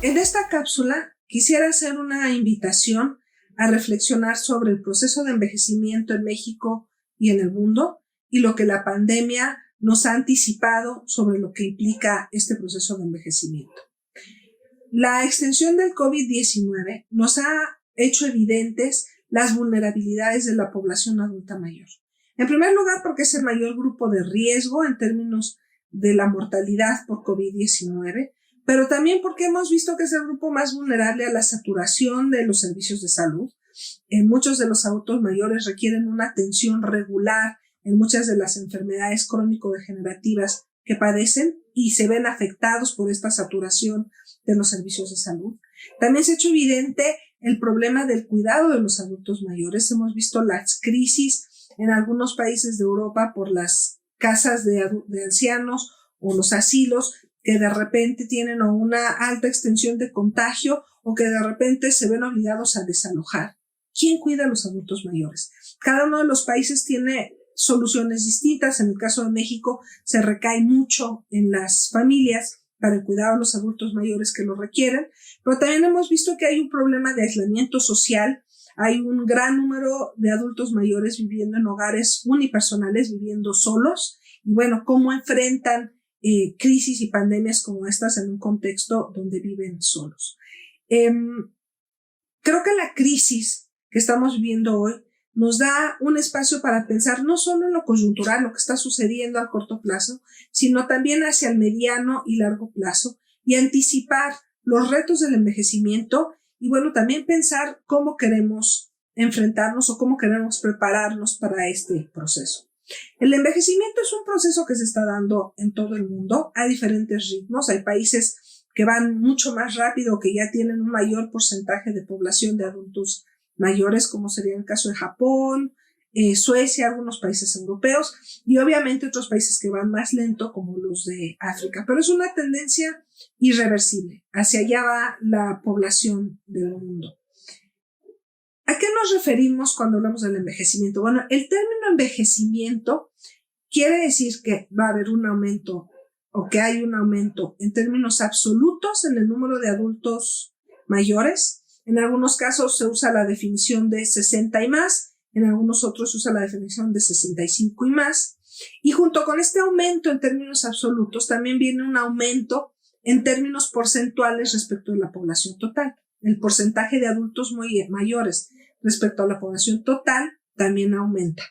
En esta cápsula quisiera hacer una invitación a reflexionar sobre el proceso de envejecimiento en México y en el mundo y lo que la pandemia nos ha anticipado sobre lo que implica este proceso de envejecimiento. La extensión del COVID-19 nos ha hecho evidentes las vulnerabilidades de la población adulta mayor. En primer lugar, porque es el mayor grupo de riesgo en términos de la mortalidad por COVID-19, pero también porque hemos visto que es el grupo más vulnerable a la saturación de los servicios de salud. Muchos de los adultos mayores requieren una atención regular en muchas de las enfermedades crónico-degenerativas que padecen y se ven afectados por esta saturación de los servicios de salud. También se ha hecho evidente el problema del cuidado de los adultos mayores. Hemos visto las crisis en algunos países de Europa por las casas de ancianos o los asilos que de repente tienen o una alta extensión de contagio o que de repente se ven obligados a desalojar. ¿Quién cuida a los adultos mayores? Cada uno de los países tiene soluciones distintas. En el caso de México se recae mucho en las familias para el cuidado de los adultos mayores que lo requieren, pero también hemos visto que hay un problema de aislamiento social. Hay un gran número de adultos mayores viviendo en hogares unipersonales, viviendo solos, y bueno, cómo enfrentan crisis y pandemias como estas en un contexto donde viven solos. Creo que la crisis que estamos viviendo hoy nos da un espacio para pensar no solo en lo coyuntural, lo que está sucediendo a corto plazo, sino también hacia el mediano y largo plazo y anticipar los retos del envejecimiento y bueno, también pensar cómo queremos enfrentarnos o cómo queremos prepararnos para este proceso. El envejecimiento es un proceso que se está dando en todo el mundo a diferentes ritmos. Hay países que van mucho más rápido, que ya tienen un mayor porcentaje de población de adultos mayores, como sería el caso de Japón, Suecia, algunos países europeos y obviamente otros países que van más lento como los de África. Pero es una tendencia irreversible. Hacia allá va la población del mundo. ¿A qué nos referimos cuando hablamos del envejecimiento? Bueno, el término envejecimiento quiere decir que va a haber un aumento o que hay un aumento en términos absolutos en el número de adultos mayores. En algunos casos se usa la definición de 60 y más, en algunos otros se usa la definición de 65 y más. Y junto con este aumento en términos absolutos también viene un aumento en términos porcentuales respecto de la población total. El porcentaje de adultos mayores respecto a la población total también aumenta.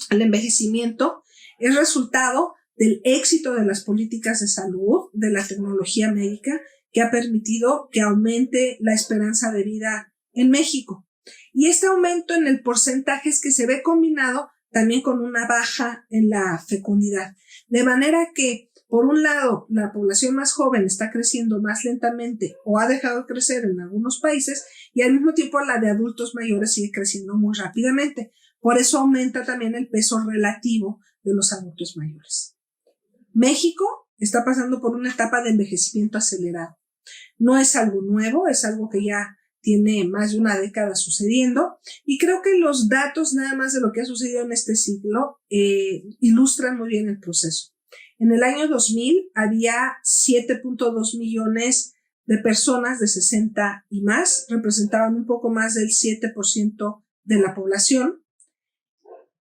El envejecimiento es resultado del éxito de las políticas de salud, de la tecnología médica, que ha permitido que aumente la esperanza de vida en México. Y este aumento en el porcentaje es que se ve combinado también con una baja en la fecundidad. De manera que, por un lado, la población más joven está creciendo más lentamente o ha dejado de crecer en algunos países y al mismo tiempo la de adultos mayores sigue creciendo muy rápidamente. Por eso aumenta también el peso relativo de los adultos mayores. México está pasando por una etapa de envejecimiento acelerado. No es algo nuevo, es algo que ya tiene más de una década sucediendo y creo que los datos nada más de lo que ha sucedido en este siglo ilustran muy bien el proceso. En el año 2000 había 7.2 millones de personas de 60 y más, representaban un poco más del 7% de la población.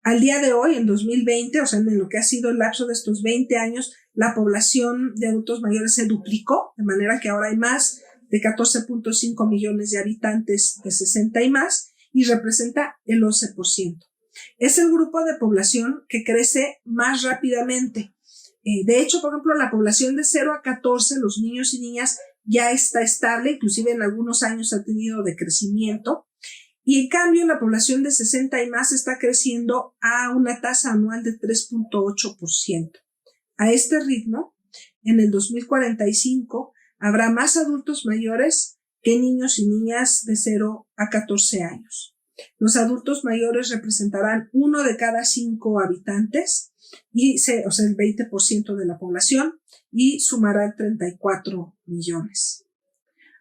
Al día de hoy, en 2020, o sea, en lo que ha sido el lapso de estos 20 años, la población de adultos mayores se duplicó, de manera que ahora hay más de 14.5 millones de habitantes de 60 y más y representa el 11%. Es el grupo de población que crece más rápidamente. De hecho, por ejemplo, la población de 0 a 14, los niños y niñas, ya está estable, inclusive en algunos años ha tenido decrecimiento. Y en cambio, la población de 60 y más está creciendo a una tasa anual de 3.8%. A este ritmo, en el 2045, habrá más adultos mayores que niños y niñas de 0 a 14 años. Los adultos mayores representarán 1 de cada 5 habitantes, o sea, el 20% de la población, y sumará 34 millones.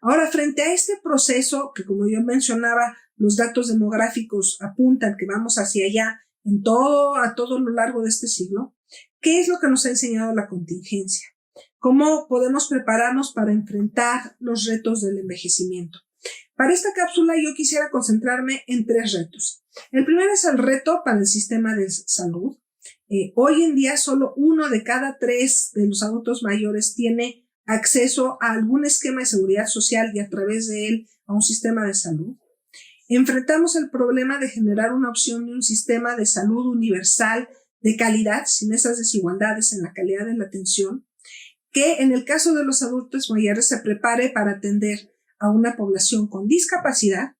Ahora, frente a este proceso, que como yo mencionaba, los datos demográficos apuntan que vamos hacia allá a todo lo largo de este siglo, ¿qué es lo que nos ha enseñado la contingencia? ¿Cómo podemos prepararnos para enfrentar los retos del envejecimiento? Para esta cápsula yo quisiera concentrarme en 3 retos. El primero es el reto para el sistema de salud. Hoy en día solo 1 de cada 3 de los adultos mayores tiene acceso a algún esquema de seguridad social y a través de él a un sistema de salud. Enfrentamos el problema de generar una opción de un sistema de salud universal de calidad, sin esas desigualdades en la calidad de la atención, que en el caso de los adultos mayores se prepare para atender a una población con discapacidad.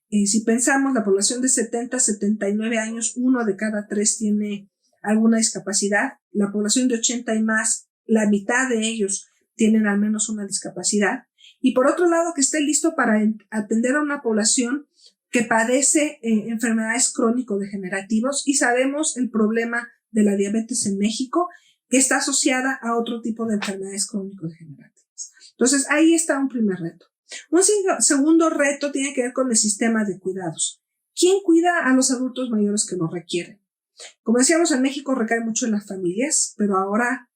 Si pensamos la población de 70 a 79 años, 1 de cada 3 tiene alguna discapacidad. La población de 80 y más, la mitad de ellos tienen al menos una discapacidad. Y por otro lado, que esté listo para atender a una población que padece enfermedades crónico-degenerativas, y sabemos el problema de la diabetes en México, que está asociada a otro tipo de enfermedades crónico-degenerativas. Entonces, ahí está un primer reto. Un segundo reto tiene que ver con el sistema de cuidados. ¿Quién cuida a los adultos mayores que lo requieren? Como decíamos, en México recae mucho en las familias, pero ahora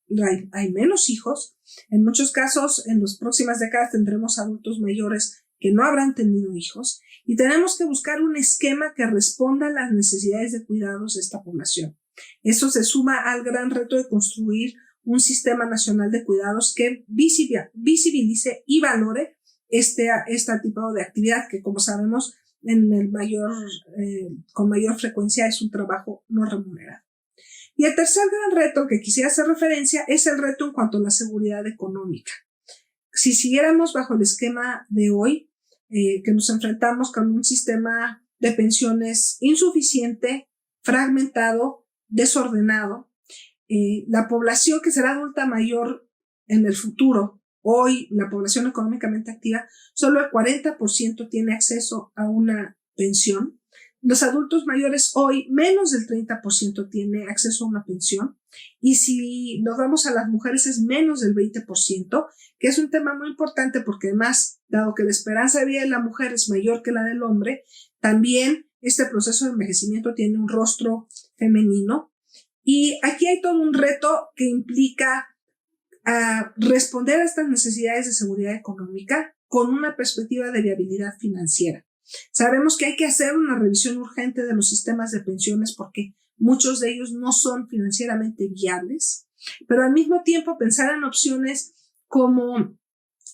hay menos hijos. En muchos casos, en las próximas décadas tendremos adultos mayores que no habrán tenido hijos y tenemos que buscar un esquema que responda a las necesidades de cuidados de esta población. Eso se suma al gran reto de construir un sistema nacional de cuidados que visibilice y valore este tipo de actividad que, como sabemos, con mayor frecuencia es un trabajo no remunerado. Y el tercer gran reto que quisiera hacer referencia es el reto en cuanto a la seguridad económica. Si siguiéramos bajo el esquema de hoy, que nos enfrentamos con un sistema de pensiones insuficiente, fragmentado, desordenado, la población que será adulta mayor en el futuro, hoy la población económicamente activa, solo el 40% tiene acceso a una pensión. Los adultos mayores hoy, menos del 30% tiene acceso a una pensión. Y si nos vamos a las mujeres, es menos del 20%, que es un tema muy importante porque además, dado que la esperanza de vida de la mujer es mayor que la del hombre, también este proceso de envejecimiento tiene un rostro femenino. Y aquí hay todo un reto que implica responder a estas necesidades de seguridad económica con una perspectiva de viabilidad financiera. Sabemos que hay que hacer una revisión urgente de los sistemas de pensiones porque muchos de ellos no son financieramente viables, pero al mismo tiempo pensar en opciones como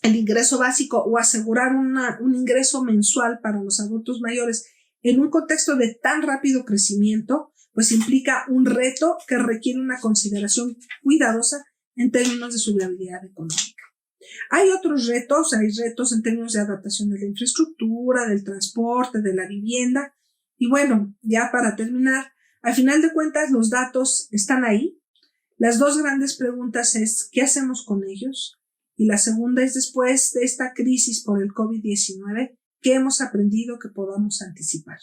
el ingreso básico o asegurar un ingreso mensual para los adultos mayores en un contexto de tan rápido crecimiento, pues implica un reto que requiere una consideración cuidadosa en términos de su viabilidad económica. Hay otros retos, hay retos en términos de adaptación de la infraestructura, del transporte, de la vivienda. Y bueno, ya para terminar, al final de cuentas los datos están ahí. Las 2 grandes preguntas es, ¿qué hacemos con ellos? Y la segunda es, después de esta crisis por el COVID-19, ¿qué hemos aprendido que podamos anticipar?